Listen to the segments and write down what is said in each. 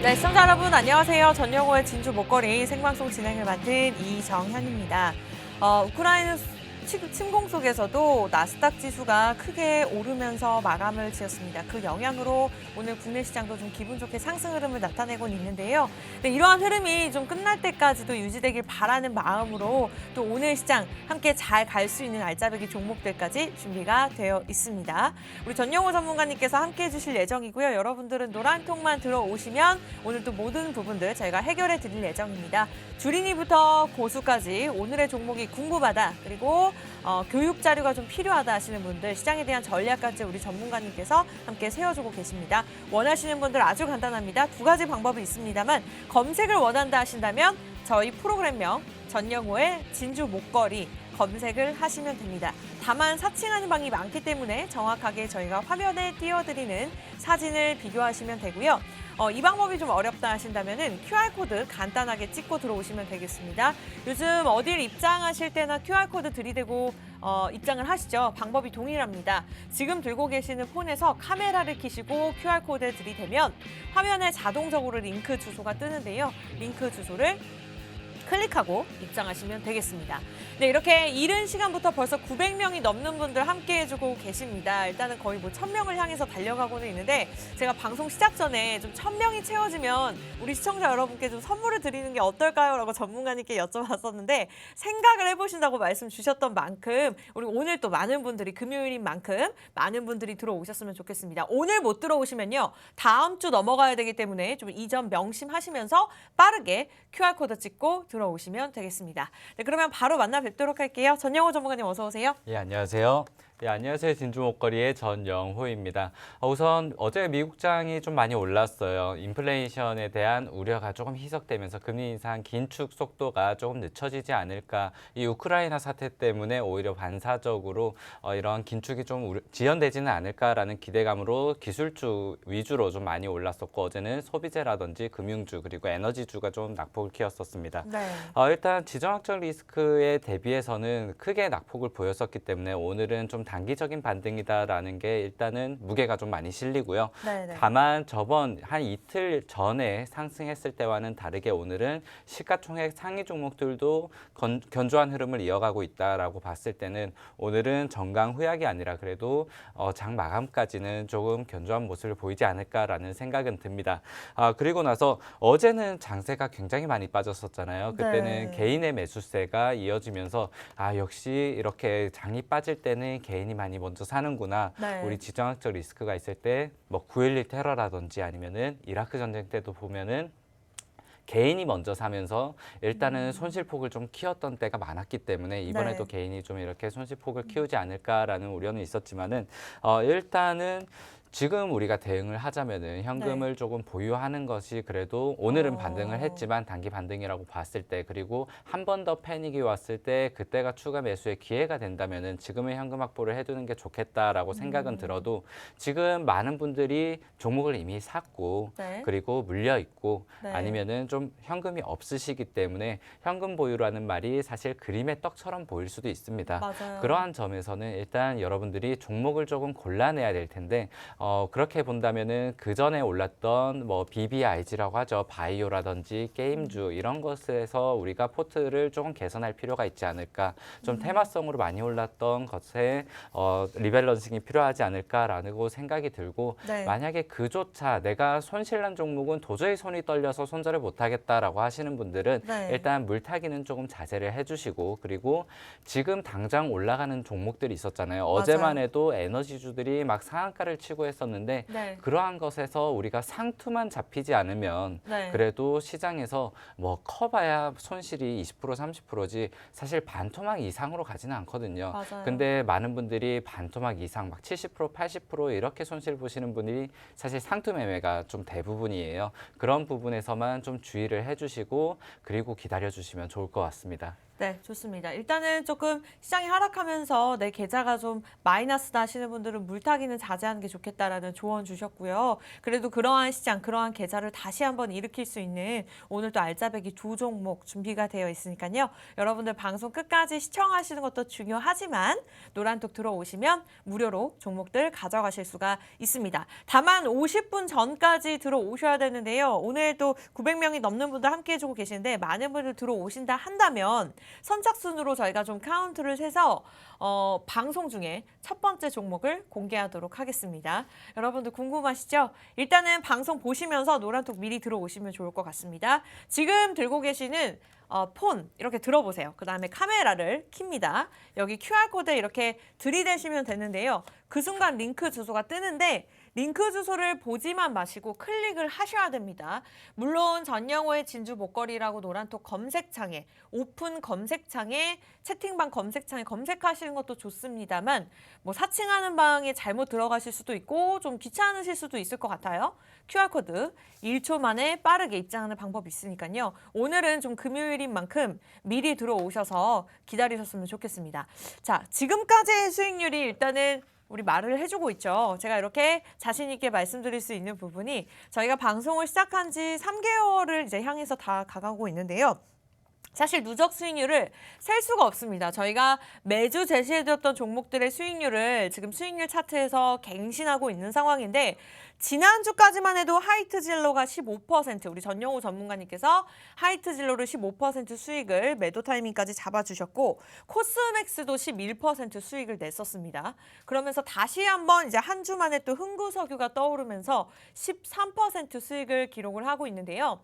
네, 시청자 여러분 안녕하세요. 전영호의 진주 목걸이 생방송 진행을 맡은 이정현입니다. 우크라이나 침공 속에서도 나스닥 지수가 크게 오르면서 마감을 지었습니다. 그 영향으로 오늘 국내 시장도 좀 기분 좋게 상승 흐름을 나타내고 있는데요. 네, 이러한 흐름이 좀 끝날 때까지도 유지되길 바라는 마음으로 또 오늘 시장 함께 잘 갈 수 있는 알짜배기 종목들까지 준비가 되어 있습니다. 우리 전영호 전문가님께서 함께 해주실 예정이고요. 여러분들은 노란 통만 들어오시면 오늘 또 모든 부분들 저희가 해결해 드릴 예정입니다. 주린이부터 고수까지 오늘의 종목이 궁금하다. 그리고 교육 자료가 좀 필요하다 하시는 분들, 시장에 대한 전략까지 우리 전문가님께서 함께 세워주고 계십니다. 원하시는 분들 아주 간단합니다. 두 가지 방법이 있습니다만 검색을 원한다 하신다면 저희 프로그램명 전영호의 진주 목걸이 검색을 하시면 됩니다. 다만 사칭하는 방이 많기 때문에 정확하게 저희가 화면에 띄워드리는 사진을 비교하시면 되고요. 이 방법이 좀 어렵다 하신다면 QR코드 간단하게 찍고 들어오시면 되겠습니다. 요즘 어딜 입장하실 때나 QR코드 들이대고 입장을 하시죠. 방법이 동일합니다. 지금 들고 계시는 폰에서 카메라를 켜시고 QR코드에 들이대면 화면에 자동적으로 링크 주소가 뜨는데요. 링크 주소를 클릭하고 입장하시면 되겠습니다. 네, 이렇게 이른 시간부터 벌써 900명이 넘는 분들 함께 해주고 계십니다. 일단은 거의 뭐 1000명을 향해서 달려가고는 있는데 제가 방송 시작 전에 좀 1000명이 채워지면 우리 시청자 여러분께 좀 선물을 드리는 게 어떨까요? 라고 전문가님께 여쭤봤었는데 생각을 해보신다고 말씀 주셨던 만큼 우리 오늘 또 많은 분들이 금요일인 만큼 많은 분들이 들어오셨으면 좋겠습니다. 오늘 못 들어오시면요. 다음 주 넘어가야 되기 때문에 좀 이 점 명심하시면서 빠르게 QR코드 찍고 들어오시면 되겠습니다. 네, 그러면 바로 만나 뵙도록 할게요. 전영호 전문가님 어서 오세요. 예, 안녕하세요. 예, 안녕하세요. 진주 목걸이의 전영호입니다. 우선 어제 미국장이 좀 많이 올랐어요. 인플레이션에 대한 우려가 조금 희석되면서 금리 인상 긴축 속도가 조금 늦춰지지 않을까. 이 우크라이나 사태 때문에 오히려 반사적으로 이런 긴축이 좀 지연되지는 않을까라는 기대감으로 기술주 위주로 좀 많이 올랐었고 어제는 소비재라든지 금융주 그리고 에너지주가 좀 낙폭을 키웠었습니다. 네. 일단 지정학적 리스크에 대비해서는 크게 낙폭을 보였었기 때문에 오늘은 좀 단기적인 반등이다라는 게 일단은 무게가 좀 많이 실리고요. 네네. 다만 저번 한 이틀 전에 상승했을 때와는 다르게 오늘은 시가총액 상위 종목들도 견조한 흐름을 이어가고 있다라고 봤을 때는 오늘은 정강 후약이 아니라 그래도 장 마감까지는 조금 견조한 모습을 보이지 않을까라는 생각은 듭니다. 그리고 나서 어제는 장세가 굉장히 많이 빠졌었잖아요. 그때는 네. 개인의 매수세가 이어지면서 역시 이렇게 장이 빠질 때는 개인이 많이 먼저 사는구나. 네. 우리 지정학적 리스크가 있을 때 뭐 9.11 테러라든지 아니면은 이라크 전쟁 때도 보면은 개인이 먼저 사면서 일단은 손실폭을 좀 키웠던 때가 많았기 때문에 이번에도 네. 개인이 좀 이렇게 손실폭을 키우지 않을까라는 우려는 있었지만은 일단은 지금 우리가 대응을 하자면은 현금을 조금 보유하는 것이 그래도 오늘은 반등을 했지만 단기 반등이라고 봤을 때 그리고 한 번 더 패닉이 왔을 때 그때가 추가 매수의 기회가 된다면은 지금의 현금 확보를 해두는 게 좋겠다라고 생각은 들어도 지금 많은 분들이 종목을 이미 샀고 네. 그리고 물려 있고 네. 아니면은 좀 현금이 없으시기 때문에 현금 보유라는 말이 사실 그림의 떡처럼 보일 수도 있습니다. 맞아요. 그러한 점에서는 일단 여러분들이 종목을 조금 골라내야 될 텐데 그렇게 본다면은 그 전에 올랐던 뭐 BBIG라고 하죠. 바이오라든지 게임주 이런 것에서 우리가 포트를 조금 개선할 필요가 있지 않을까. 좀 테마성으로 많이 올랐던 것에 리밸런싱이 필요하지 않을까라고 생각이 들고 네. 만약에 그조차 내가 손실난 종목은 도저히 손이 떨려서 손절을 못하겠다라고 하시는 분들은 네. 일단 물타기는 조금 자제를 해주시고 그리고 지금 당장 올라가는 종목들이 있었잖아요. 어제만 해도 에너지주들이 막 상한가를 치고 했었는데 네. 그러한 것에서 우리가 상투만 잡히지 않으면 네. 그래도 시장에서 뭐 커봐야 손실이 20% 30%지 사실 반토막 이상으로 가지는 않거든요. 맞아요. 근데 많은 분들이 반토막 이상 막 70% 80% 이렇게 손실 보시는 분이 사실 상투 매매가 좀 대부분이에요. 그런 부분에서만 좀 주의를 해주시고 그리고 기다려 주시면 좋을 것 같습니다. 네, 좋습니다. 일단은 조금 시장이 하락하면서 내 계좌가 좀 마이너스다 하시는 분들은 물타기는 자제하는 게 좋겠다라는 조언 주셨고요. 그래도 그러한 시장, 그러한 계좌를 다시 한번 일으킬 수 있는 오늘 또 알짜배기 두 종목 준비가 되어 있으니까요. 여러분들 방송 끝까지 시청하시는 것도 중요하지만 노란톡 들어오시면 무료로 종목들 가져가실 수가 있습니다. 다만 50분 전까지 들어오셔야 되는데요. 오늘 또 900명이 넘는 분들 함께 해주고 계시는데 많은 분들 들어오신다 한다면 선착순으로 저희가 좀 카운트를 해서 방송 중에 첫 번째 종목을 공개하도록 하겠습니다. 여러분들 궁금하시죠? 일단은 방송 보시면서 노란톡 미리 들어오시면 좋을 것 같습니다. 지금 들고 계시는 폰 이렇게 들어보세요. 그 다음에 카메라를 킵니다. 여기 QR코드에 이렇게 들이대시면 되는데요. 그 순간 링크 주소가 뜨는데 링크 주소를 보지만 마시고 클릭을 하셔야 됩니다. 물론 전영호의 진주 목걸이라고 노란톡 검색창에 오픈 검색창에 채팅방 검색창에 검색하시는 것도 좋습니다만 뭐 사칭하는 방에 잘못 들어가실 수도 있고 좀 귀찮으실 수도 있을 것 같아요. QR코드 1초 만에 빠르게 입장하는 방법이 있으니까요. 오늘은 좀 금요일인 만큼 미리 들어오셔서 기다리셨으면 좋겠습니다. 자, 지금까지의 수익률이 일단은 우리 말을 해주고 있죠. 제가 이렇게 자신 있게 말씀드릴 수 있는 부분이 저희가 방송을 시작한 지 3개월을 이제 향해서 다 가가고 있는데요. 사실 누적 수익률을 셀 수가 없습니다. 저희가 매주 제시해드렸던 종목들의 수익률을 지금 수익률 차트에서 갱신하고 있는 상황인데 지난주까지만 해도 하이트진로가 15% 우리 전영호 전문가님께서 하이트진로를 15% 수익을 매도 타이밍까지 잡아주셨고 코스맥스도 11% 수익을 냈었습니다. 그러면서 다시 한번 이제 한 주 만에 또 흥구석유가 떠오르면서 13% 수익을 기록을 하고 있는데요.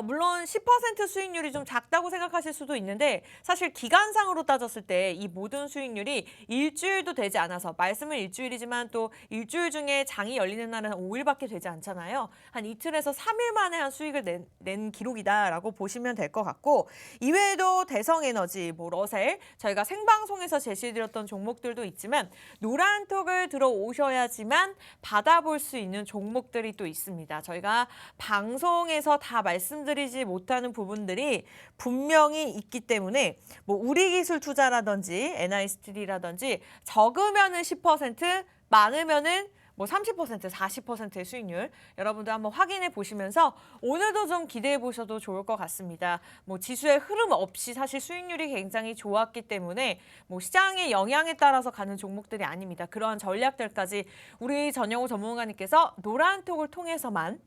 물론 10% 수익률이 좀 작다고 생각하실 수도 있는데 사실 기간상으로 따졌을 때 이 모든 수익률이 일주일도 되지 않아서 말씀은 일주일이지만 또 일주일 중에 장이 열리는 날은 5일밖에 되지 않잖아요. 한 이틀에서 3일 만에 한 수익을 낸 기록이다라고 보시면 될 것 같고 이외에도 대성에너지, 뭐 러셀 저희가 생방송에서 제시해드렸던 종목들도 있지만 노란톡을 들어오셔야지만 받아볼 수 있는 종목들이 또 있습니다. 저희가 방송에서 다 말씀드리지 못하는 부분들이 분명히 있기 때문에 뭐 우리기술 투자라든지 NI스틸이라든지 적으면은 10% 많으면은 뭐 30%, 40%의 수익률 여러분들 한번 확인해 보시면서 오늘도 좀 기대해 보셔도 좋을 것 같습니다. 뭐 지수의 흐름 없이 사실 수익률이 굉장히 좋았기 때문에 뭐 시장의 영향에 따라서 가는 종목들이 아닙니다. 그러한 전략들까지 우리 전영호 전문가님께서 노란톡을 통해서만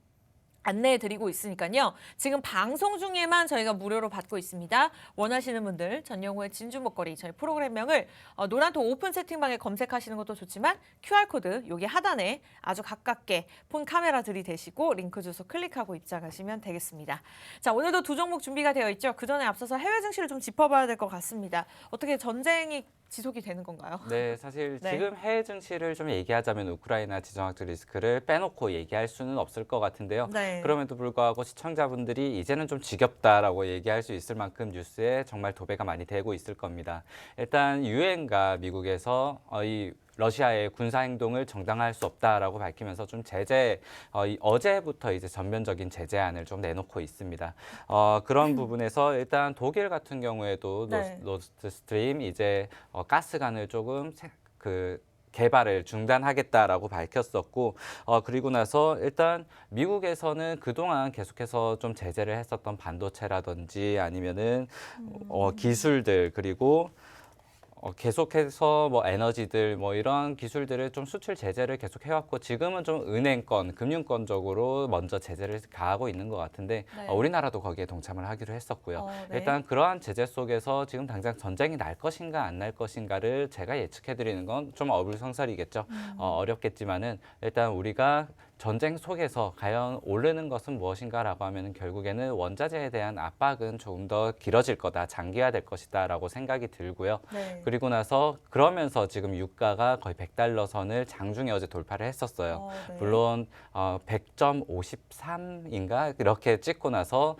안내해드리고 있으니까요. 지금 방송 중에만 저희가 무료로 받고 있습니다. 원하시는 분들 전영호의 진주 목걸이 저희 프로그램명을 노란톡 오픈 채팅방에 검색하시는 것도 좋지만 QR코드 여기 하단에 아주 가깝게 폰 카메라 들이대시고 링크 주소 클릭하고 입장하시면 되겠습니다. 자, 오늘도 두 종목 준비가 되어 있죠. 그 전에 앞서서 해외 증시를 좀 짚어봐야 될 것 같습니다. 어떻게 전쟁이 지속이 되는 건가요? 네, 사실 네. 지금 해외 증시를 좀 얘기하자면 우크라이나 지정학적 리스크를 빼놓고 얘기할 수는 없을 것 같은데요. 네. 그럼에도 불구하고 시청자분들이 이제는 좀 지겹다라고 얘기할 수 있을 만큼 뉴스에 정말 도배가 많이 되고 있을 겁니다. 일단 유엔과 미국에서 이 러시아의 군사 행동을 정당화할 수 없다라고 밝히면서 좀 어제부터 이제 전면적인 제재안을 좀 내놓고 있습니다. 그런 부분에서 일단 독일 같은 경우에도 네. 노스트림 이제 가스관을 조금 개발을 중단하겠다라고 밝혔었고 그리고 나서 일단 미국에서는 그동안 계속해서 좀 제재를 했었던 반도체라든지 아니면은 기술들 그리고 계속해서 뭐 에너지들 뭐 이런 기술들을 좀 수출 제재를 계속 해왔고 지금은 좀 은행권, 금융권 쪽으로 먼저 제재를 가하고 있는 것 같은데 네. 우리나라도 거기에 동참을 하기로 했었고요. 네. 일단 그러한 제재 속에서 지금 당장 전쟁이 날 것인가 안 날 것인가를 제가 예측해드리는 건 좀 어불성설이겠죠. 어렵겠지만은 일단 우리가 전쟁 속에서 과연 오르는 것은 무엇인가라고 하면 결국에는 원자재에 대한 압박은 조금 더 길어질 거다, 장기화될 것이다라고 생각이 들고요. 네. 그리고 나서 그러면서 지금 유가가 거의 100달러 선을 장중에 어제 돌파를 했었어요. 네. 물론 100.53인가 이렇게 찍고 나서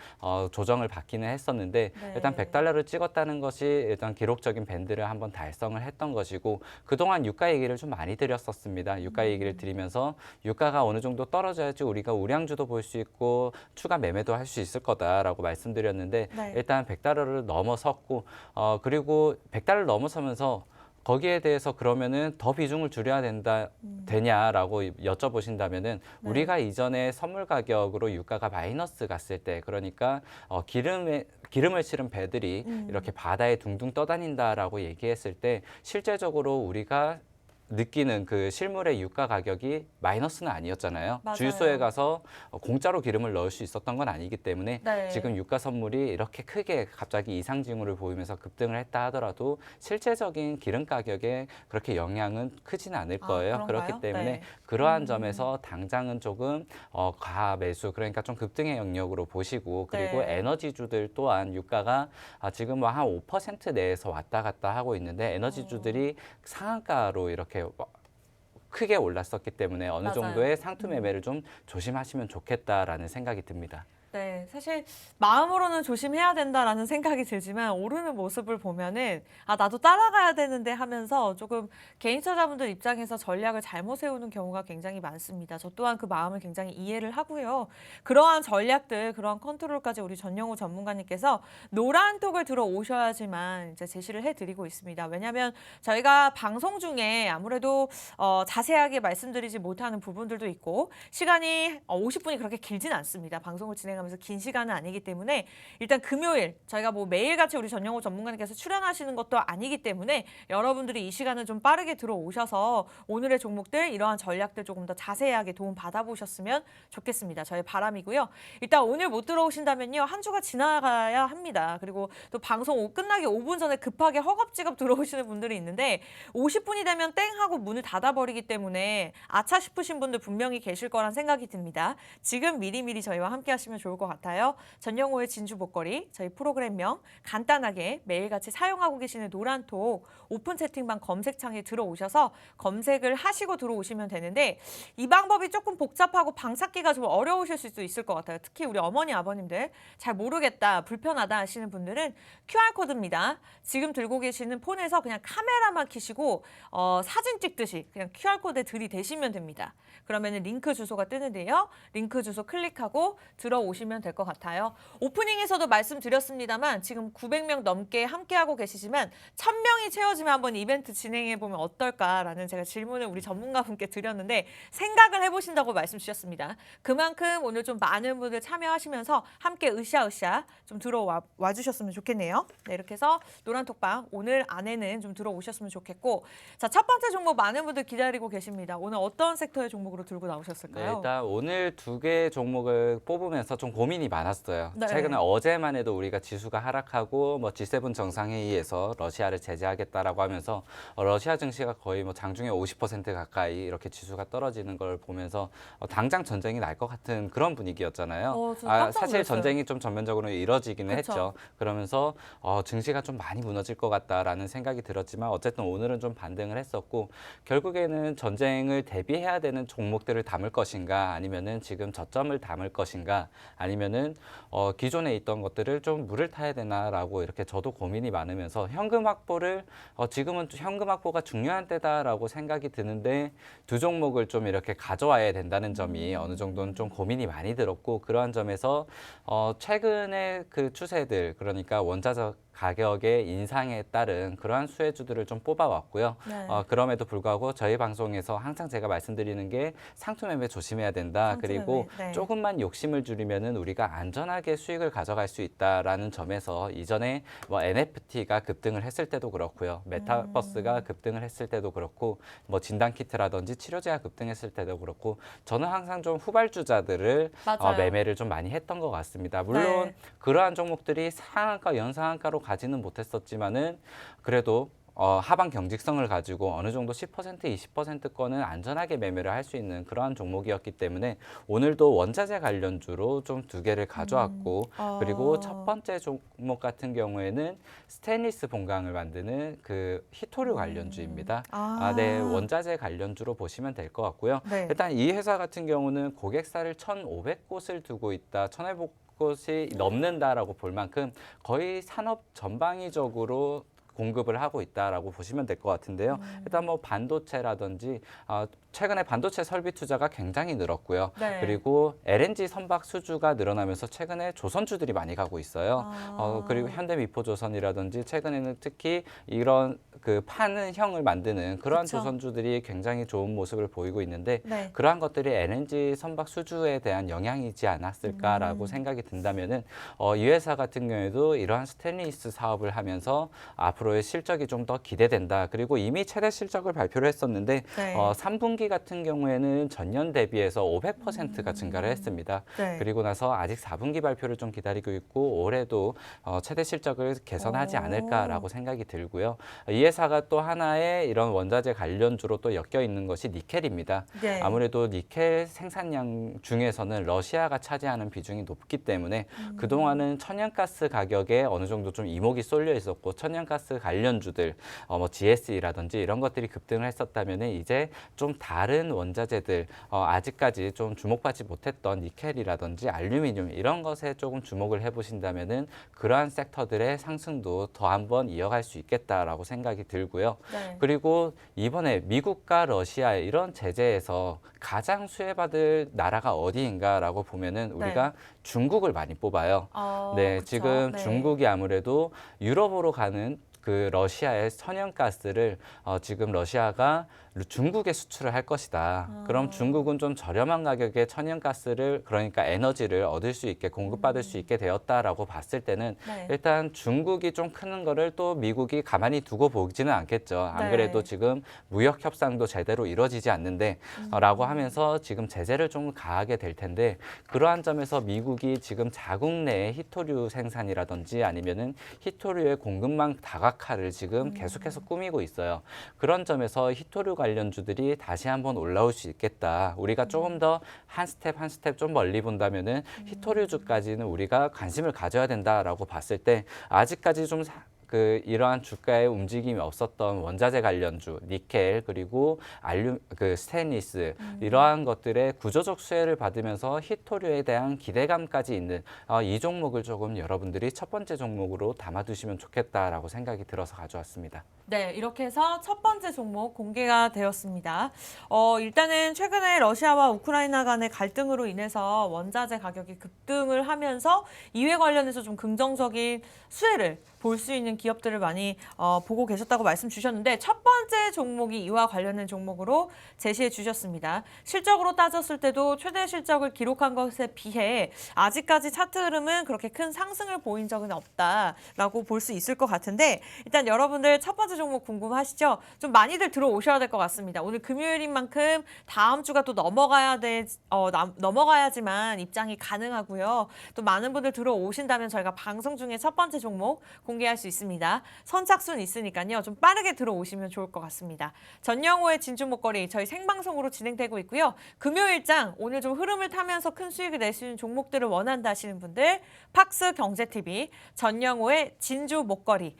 조정을 받기는 했었는데 네. 일단 100달러를 찍었다는 것이 일단 기록적인 밴드를 한번 달성을 했던 것이고 그동안 유가 얘기를 좀 많이 드렸었습니다. 유가 얘기를 드리면서 유가가 어느 정도 정도 떨어져야지 우리가 우량주도 볼 수 있고 추가 매매도 할 수 있을 거다라고 말씀드렸는데 네. 일단 100달러를 넘어섰고 그리고 100달러를 넘어서면서 거기에 대해서 그러면은 더 비중을 줄여야 되냐라고 여쭤보신다면은 네. 우리가 이전에 선물 가격으로 유가가 마이너스 갔을 때 그러니까 기름을 실은 배들이 이렇게 바다에 둥둥 떠다닌다라고 얘기했을 때 실제적으로 우리가 느끼는 그 실물의 유가 가격이 마이너스는 아니었잖아요. 맞아요. 주유소에 가서 공짜로 기름을 넣을 수 있었던 건 아니기 때문에 네. 지금 유가 선물이 이렇게 크게 갑자기 이상 징후를 보이면서 급등을 했다 하더라도 실제적인 기름 가격에 그렇게 영향은 크지는 않을 거예요. 그런가요? 그렇기 때문에 네. 그러한 점에서 당장은 조금 과매수 그러니까 좀 급등의 영역으로 보시고 그리고 네. 에너지주들 또한 유가가 지금 뭐 한 5% 내에서 왔다 갔다 하고 있는데 에너지주들이 상한가로 이렇게 크게 올랐었기 때문에 어느 맞아요. 정도의 상투 매매를 좀 조심하시면 좋겠다라는 생각이 듭니다. 네, 사실 마음으로는 조심해야 된다라는 생각이 들지만 오르는 모습을 보면은 나도 따라가야 되는데 하면서 조금 개인 투자자분들 입장에서 전략을 잘못 세우는 경우가 굉장히 많습니다. 저 또한 그 마음을 굉장히 이해를 하고요. 그러한 전략들, 그러한 컨트롤까지 우리 전영우 전문가님께서 노란톡을 들어오셔야지만 이제 제시를 해드리고 있습니다. 왜냐하면 저희가 방송 중에 아무래도 자세하게 말씀드리지 못하는 부분들도 있고 시간이 50분이 그렇게 길진 않습니다. 방송을 진행하면서 긴 시간은 아니기 때문에 일단 금요일 저희가 뭐 매일같이 우리 전영호 전문가님께서 출연하시는 것도 아니기 때문에 여러분들이 이 시간을 좀 빠르게 들어오셔서 오늘의 종목들 이러한 전략들 조금 더 자세하게 도움 받아보셨으면 좋겠습니다. 저의 바람이고요. 일단 오늘 못 들어오신다면요. 한 주가 지나가야 합니다. 그리고 또 방송 끝나기 5분 전에 급하게 허겁지겁 들어오시는 분들이 있는데 50분이 되면 땡 하고 문을 닫아버리기 때문에 아차 싶으신 분들 분명히 계실 거란 생각이 듭니다. 지금 미리미리 저희와 함께 하시면 좋을 것 같아요. 전영호의 진주 목걸이 저희 프로그램명 간단하게 매일같이 사용하고 계시는 노란톡 오픈 채팅방 검색창에 들어오셔서 검색을 하시고 들어오시면 되는데 이 방법이 조금 복잡하고 방 찾기가 좀 어려우실 수도 있을 것 같아요. 특히 우리 어머니 아버님들 잘 모르겠다 불편하다 하시는 분들은 QR코드입니다. 지금 들고 계시는 폰에서 그냥 카메라만 켜시고 사진 찍듯이 그냥 QR코드에 들이대시면 됩니다. 그러면 링크 주소가 뜨는데요. 링크 주소 클릭하고 들어오시면 될 것 같아요. 오프닝에서도 말씀드렸습니다만 지금 900명 넘게 함께하고 계시지만 1000명이 채워지면 한번 이벤트 진행해보면 어떨까라는 제가 질문을 우리 전문가분께 드렸는데 생각을 해보신다고 말씀 주셨습니다. 그만큼 오늘 좀 많은 분들 참여하시면서 함께 으쌰으쌰 좀 들어와 주셨으면 좋겠네요. 네, 이렇게 해서 노란톡방 오늘 안에는 좀 들어오셨으면 좋겠고 자, 첫 번째 종목 많은 분들 기다리고 계십니다. 오늘 어떤 섹터의 종목으로 들고 나오셨을까요? 네, 일단 오늘 두 개의 종목을 뽑으면서 좀 고민이 많았어요. 네. 최근에 어제만 해도 우리가 지수가 하락하고 뭐 G7 정상회의에서 러시아를 제재하겠다라고 하면서 러시아 증시가 거의 뭐 장중에 50% 가까이 이렇게 지수가 떨어지는 걸 보면서 당장 전쟁이 날 것 같은 그런 분위기였잖아요. 저 깜짝 사실 놀랐어요. 전쟁이 좀 전면적으로 이뤄지기는 그쵸. 했죠. 그러면서 증시가 좀 많이 무너질 것 같다라는 생각이 들었지만 어쨌든 오늘은 좀 반등을 했었고 결국에는 전쟁을 대비해야 되는 종목들을 담을 것인가 아니면은 지금 저점을 담을 것인가 아니면은 기존에 있던 것들을 좀 물을 타야 되나라고 이렇게 저도 고민이 많으면서 현금 확보를 지금은 현금 확보가 중요한 때다라고 생각이 드는데 두 종목을 좀 이렇게 가져와야 된다는 점이 어느 정도는 좀 고민이 많이 들었고 그러한 점에서 최근에 그 추세들 그러니까 원자재 가격의 인상에 따른 그러한 수혜주들을 좀 뽑아왔고요. 네. 그럼에도 불구하고 저희 방송에서 항상 제가 말씀드리는 게 상투 매매 조심해야 된다. 상투 그리고 매매, 네. 조금만 욕심을 줄이면은 우리가 안전하게 수익을 가져갈 수 있다라는 점에서 이전에 뭐 NFT가 급등을 했을 때도 그렇고요. 메타버스가 급등을 했을 때도 그렇고 뭐 진단 키트라든지 치료제가 급등했을 때도 그렇고 저는 항상 좀 후발주자들을 맞아요. 매매를 좀 많이 했던 것 같습니다. 물론 네. 그러한 종목들이 상한가, 연상한가로 가지는 못했었지만은 그래도 하방 경직성을 가지고 어느 정도 10%, 20%권은 안전하게 매매를 할 수 있는 그러한 종목이었기 때문에 오늘도 원자재 관련주로 좀 두 개를 가져왔고 그리고 첫 번째 종목 같은 경우에는 스테인리스 본강을 만드는 그 히토류 관련주입니다. 네, 원자재 관련주로 보시면 될 것 같고요. 네. 일단 이 회사 같은 경우는 고객사를 1,500곳을 두고 있다. 1,500곳이 넘는다라고 볼 만큼 거의 산업 전방위적으로 공급을 하고 있다라고 보시면 될 것 같은데요. 일단 뭐 반도체라든지 최근에 반도체 설비 투자가 굉장히 늘었고요. 네. 그리고 LNG 선박 수주가 늘어나면서 최근에 조선주들이 많이 가고 있어요. 그리고 현대미포조선이라든지 최근에는 특히 이런 그 파는 형을 만드는 그러한 그쵸. 조선주들이 굉장히 좋은 모습을 보이고 있는데 네. 그러한 것들이 LNG 선박 수주에 대한 영향이지 않았을까라고 생각이 든다면은 이 회사 같은 경우에도 이러한 스테인리스 사업을 하면서 앞으로의 실적이 좀 더 기대된다. 그리고 이미 최대 실적을 발표를 했었는데 네. 3분기 같은 경우에는 전년 대비해서 500%가 증가를 했습니다. 네. 그리고 나서 아직 4분기 발표를 좀 기다리고 있고 올해도 최대 실적을 개선하지 않을까라고 생각이 들고요. 이 회사가 또 하나의 이런 원자재 관련주로 또 엮여 있는 것이 니켈입니다. 네. 아무래도 니켈 생산량 중에서는 러시아가 차지하는 비중이 높기 때문에 그동안은 천연가스 가격에 어느 정도 좀 이목이 쏠려 있었고 천연가스 관련주들 뭐 GS라든지 이런 것들이 급등을 했었다면 이제 좀 다른 원자재들 아직까지 좀 주목받지 못했던 니켈이라든지 알루미늄 이런 것에 조금 주목을 해보신다면은 그러한 섹터들의 상승도 더 한번 이어갈 수 있겠다라고 생각이 들고요. 네. 그리고 이번에 미국과 러시아의 이런 제재에서 가장 수혜받을 나라가 어디인가라고 보면은 우리가 중국을 많이 뽑아요. 네, 그쵸. 지금 네. 중국이 아무래도 유럽으로 가는 그 러시아의 천연가스를 지금 러시아가 중국에 수출을 할 것이다. 그럼 중국은 좀 저렴한 가격에 천연가스를 그러니까 에너지를 얻을 수 있게 공급받을 수 있게 되었다라고 봤을 때는 네. 일단 중국이 좀 크는 거를 또 미국이 가만히 두고 보지는 않겠죠. 안 네. 그래도 지금 무역 협상도 제대로 이루어지지 않는데 라고 하면서 지금 제재를 좀 가하게 될 텐데 그러한 점에서 미국이 지금 자국 내의 히토류 생산이라든지 아니면은 히토류의 공급망 다각화를 지금 계속해서 꾸미고 있어요. 그런 점에서 히토류 관련주들이 다시 한번 올라올 수 있겠다. 우리가 조금 더 한 스텝 한 스텝 좀 멀리 본다면은 히토류주까지는 우리가 관심을 가져야 된다라고 봤을 때 아직까지 좀 이러한 주가의 움직임이 없었던 원자재 관련주, 니켈 그리고 스테인리스 이러한 것들의 구조적 수혜를 받으면서 히토류에 대한 기대감까지 있는 이 종목을 조금 여러분들이 첫 번째 종목으로 담아두시면 좋겠다라고 생각이 들어서 가져왔습니다. 네, 이렇게 해서 첫 번째 종목 공개가 되었습니다. 일단은 최근에 러시아와 우크라이나 간의 갈등으로 인해서 원자재 가격이 급등을 하면서 이에 관련해서 좀 긍정적인 수혜를 볼 수 있는 기업들을 많이 보고 계셨다고 말씀 주셨는데 첫 번째 종목이 이와 관련된 종목으로 제시해 주셨습니다. 실적으로 따졌을 때도 최대 실적을 기록한 것에 비해 아직까지 차트 흐름은 그렇게 큰 상승을 보인 적은 없다라고 볼 수 있을 것 같은데 일단 여러분들 첫 번째 종목 궁금하시죠? 좀 많이들 들어오셔야 될 것 같습니다. 오늘 금요일인 만큼 다음 주가 또 넘어가야지만 입장이 가능하고요. 또 많은 분들 들어오신다면 저희가 방송 중에 첫 번째 종목 공개할 수 있습니다. 선착순 있으니까요. 좀 빠르게 들어오시면 좋을 것 같습니다. 전영호의 진주 목걸이 저희 생방송으로 진행되고 있고요. 금요일장 오늘 좀 흐름을 타면서 큰 수익을 낼 수 있는 종목들을 원한다 하시는 분들 팍스 경제TV 전영호의 진주 목걸이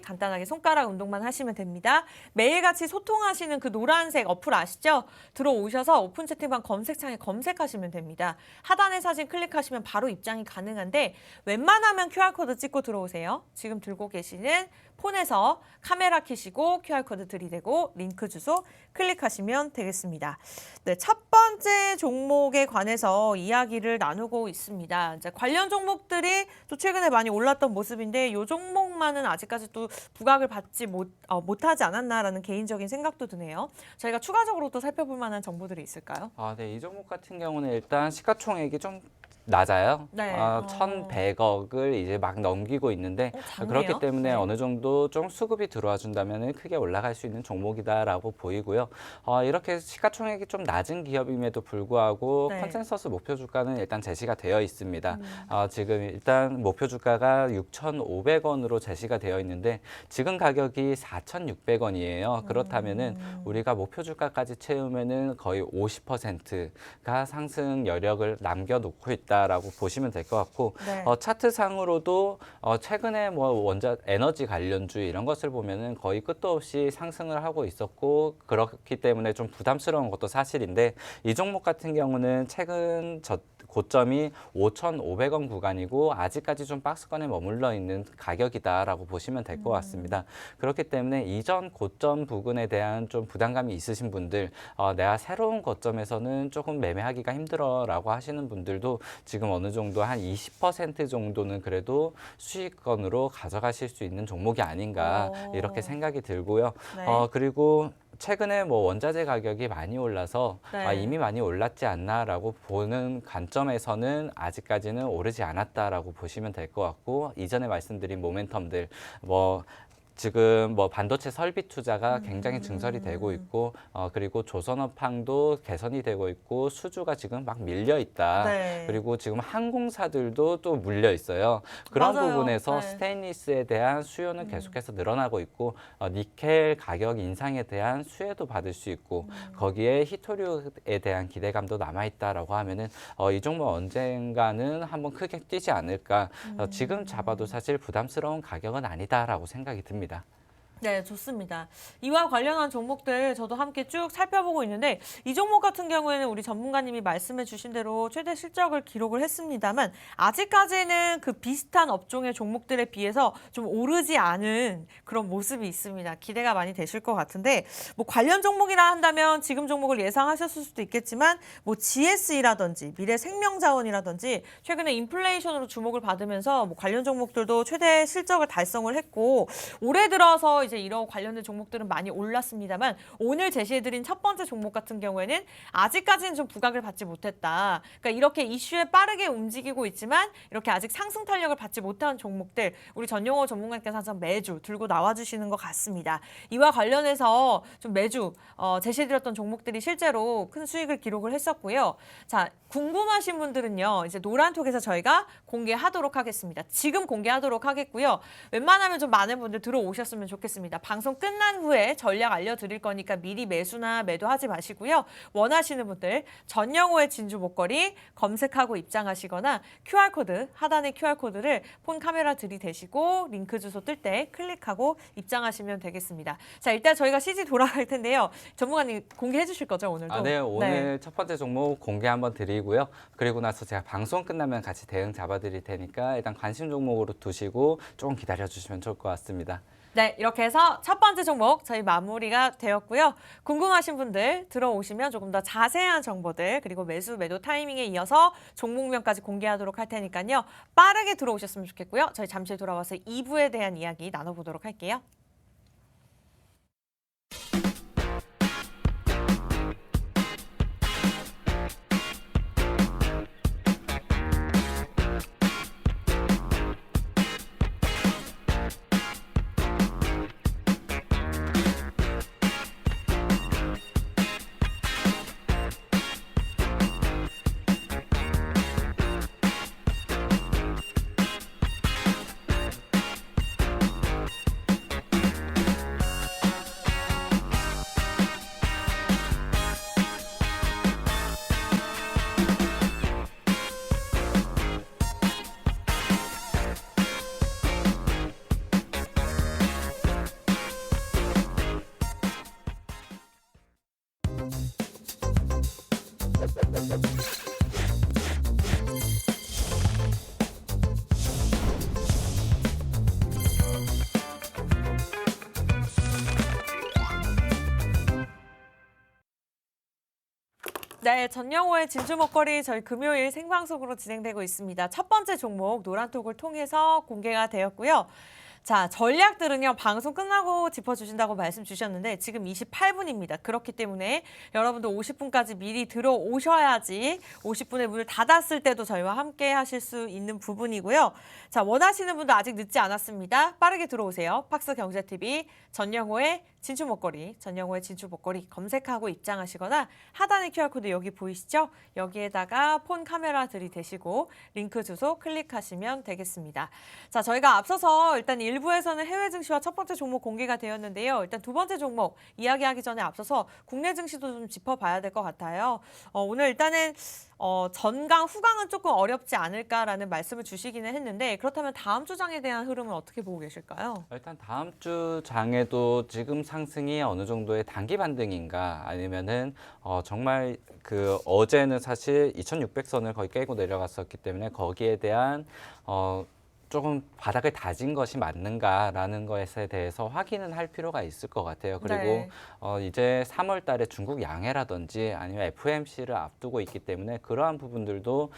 간단하게 손가락 운동만 하시면 됩니다. 매일같이 소통하시는 그 노란색 어플 아시죠? 들어오셔서 오픈 채팅방 검색창에 검색하시면 됩니다. 하단의 사진 클릭하시면 바로 입장이 가능한데 웬만하면 QR코드 찍고 들어오세요. 지금 들고 계시는 폰에서 카메라 켜시고 QR코드 들이대고 링크 주소 클릭하시면 되겠습니다. 네, 첫 번째 종목에 관해서 이야기를 나누고 있습니다. 이제 관련 종목들이 또 최근에 많이 올랐던 모습인데 이 종목만은 아직까지 또 부각을 받지 못하지 않았나라는 개인적인 생각도 드네요. 저희가 추가적으로 또 살펴볼 만한 정보들이 있을까요? 네, 이 종목 같은 경우는 일단 시가총액이 좀 낮아요. 네. 1,100억을 이제 막 넘기고 있는데 작네요. 그렇기 때문에 네. 어느 정도 좀 수급이 들어와 준다면 크게 올라갈 수 있는 종목이다라고 보이고요. 이렇게 시가총액이 좀 낮은 기업임에도 불구하고 네. 컨센서스 목표 주가는 일단 제시가 되어 있습니다. 지금 일단 목표 주가가 6,500원으로 제시가 되어 있는데 지금 가격이 4,600원이에요. 그렇다면은 우리가 목표 주가까지 채우면은 거의 50%가 상승 여력을 남겨놓고 있다. 라고 보시면 될 것 같고 네. 차트상으로도 최근에 뭐 에너지 관련주 이런 것을 보면은 거의 끝도 없이 상승을 하고 있었고 그렇기 때문에 좀 부담스러운 것도 사실인데 이 종목 같은 경우는 최근 고점이 5,500원 구간이고 아직까지 좀 박스권에 머물러 있는 가격이다라고 보시면 될 것 같습니다. 그렇기 때문에 이전 고점 부근에 대한 좀 부담감이 있으신 분들, 내가 새로운 고점에서는 조금 매매하기가 힘들어라고 하시는 분들도 지금 어느 정도 한 20% 정도는 그래도 수익권으로 가져가실 수 있는 종목이 아닌가 이렇게 생각이 들고요. 네. 그리고 최근에 뭐 원자재 가격이 많이 올라서 네. 이미 많이 올랐지 않나라고 보는 관점에서는 아직까지는 오르지 않았다라고 보시면 될 것 같고, 이전에 말씀드린 모멘텀들 뭐 지금 뭐 반도체 설비 투자가 굉장히 증설이 되고 있고, 그리고 조선업황도 개선이 되고 있고, 수주가 지금 막 밀려 있다. 네. 그리고 지금 항공사들도 또 물려 있어요. 그런 맞아요. 부분에서 네. 스테인리스에 대한 수요는 계속해서 늘어나고 있고, 니켈 가격 인상에 대한 수혜도 받을 수 있고, 거기에 히토류에 대한 기대감도 남아 있다라고 하면은 이 종목 언젠가는 한번 크게 뛰지 않을까. 지금 잡아도 사실 부담스러운 가격은 아니다라고 생각이 듭니다. 네, 좋습니다. 이와 관련한 종목들 저도 함께 쭉 살펴보고 있는데 이 종목 같은 경우에는 우리 전문가님이 말씀해 주신 대로 최대 실적을 기록을 했습니다만 아직까지는 그 비슷한 업종의 종목들에 비해서 좀 오르지 않은 그런 모습이 있습니다. 기대가 많이 되실 것 같은데 뭐 관련 종목이라 한다면 지금 종목을 예상하셨을 수도 있겠지만 뭐 GS이라든지 미래생명자원이라든지 최근에 인플레이션으로 주목을 받으면서 뭐 관련 종목들도 최대 실적을 달성을 했고 올해 들어서 이제 이런 관련된 종목들은 많이 올랐습니다만 오늘 제시해드린 첫 번째 종목 같은 경우에는 아직까지는 좀 부각을 받지 못했다. 그러니까 이렇게 이슈에 빠르게 움직이고 있지만 이렇게 아직 상승 탄력을 받지 못한 종목들 우리 전용호 전문가님께서 항상 매주 들고 나와주시는 것 같습니다. 이와 관련해서 좀 매주 제시해드렸던 종목들이 실제로 큰 수익을 기록을 했었고요. 자, 궁금하신 분들은요. 이제 노란톡에서 저희가 공개하도록 하겠습니다. 지금 공개하도록 하겠고요. 웬만하면 좀 많은 분들 들어오셨으면 좋겠습니다. 방송 끝난 후에 전략 알려드릴 거니까 미리 매수나 매도하지 마시고요. 원하시는 분들 전영호의 진주 목걸이 검색하고 입장하시거나 QR코드, 하단의 QR코드를 폰 카메라 들이대시고 링크 주소 뜰 때 클릭하고 입장하시면 되겠습니다. 자, 일단 저희가 CG 돌아갈 텐데요. 전문가님 공개해 주실 거죠, 오늘도? 네, 오늘 첫 번째 종목 공개 한번 드리고요. 그리고 나서 제가 방송 끝나면 같이 대응 잡아드릴 테니까 일단 관심 종목으로 두시고 조금 기다려주시면 좋을 것 같습니다. 네, 이렇게 해서 첫 번째 종목 저희 마무리가 되었고요. 궁금하신 분들 들어오시면 조금 더 자세한 정보들 그리고 매수, 매도 타이밍에 이어서 종목명까지 공개하도록 할 테니까요. 빠르게 들어오셨으면 좋겠고요. 저희 잠시 돌아와서 2부에 대한 이야기 나눠보도록 할게요. 네, 전영호의 진주 먹거리 저희 금요일 생방송으로 진행되고 있습니다. 첫 번째 종목 노란톡을 통해서 공개가 되었고요. 자, 전략들은요, 방송 끝나고 짚어주신다고 말씀 주셨는데 지금 28분입니다. 그렇기 때문에 여러분들 50분까지 미리 들어오셔야지 50분에 문을 닫았을 때도 저희와 함께 하실 수 있는 부분이고요. 자, 원하시는 분도 아직 늦지 않았습니다. 빠르게 들어오세요. 팍스경제TV 전영호의 진주 먹거리, 전영호의 진주 먹거리 검색하고 입장하시거나 하단의 QR코드 여기 보이시죠? 여기에다가 폰 카메라 들이대시고 링크 주소 클릭하시면 되겠습니다. 자, 저희가 앞서서 일단 1, 일부에서는 해외 증시와 첫 번째 종목 공개가 되었는데요. 일단 두 번째 종목 이야기하기 전에 앞서서 국내 증시도 좀 짚어봐야 될 것 같아요. 오늘 일단은 전강, 후강은 조금 어렵지 않을까라는 말씀을 주시기는 했는데 그렇다면 다음 주 장에 대한 흐름은 어떻게 보고 계실까요? 일단 다음 주 장에도 지금 상승이 어느 정도의 단기 반등인가 아니면은 정말 그 어제는 사실 2,600선을 거의 깨고 내려갔었기 때문에 거기에 대한 조금 바닥을 다진 것이 맞는가라는 것에 대해서 확인은 할 필요가 있을 것 같아요. 그리고 네. 이제 3월 달에 중국 양해라든지 아니면 FOMC를 앞두고 있기 때문에 그러한 부분들도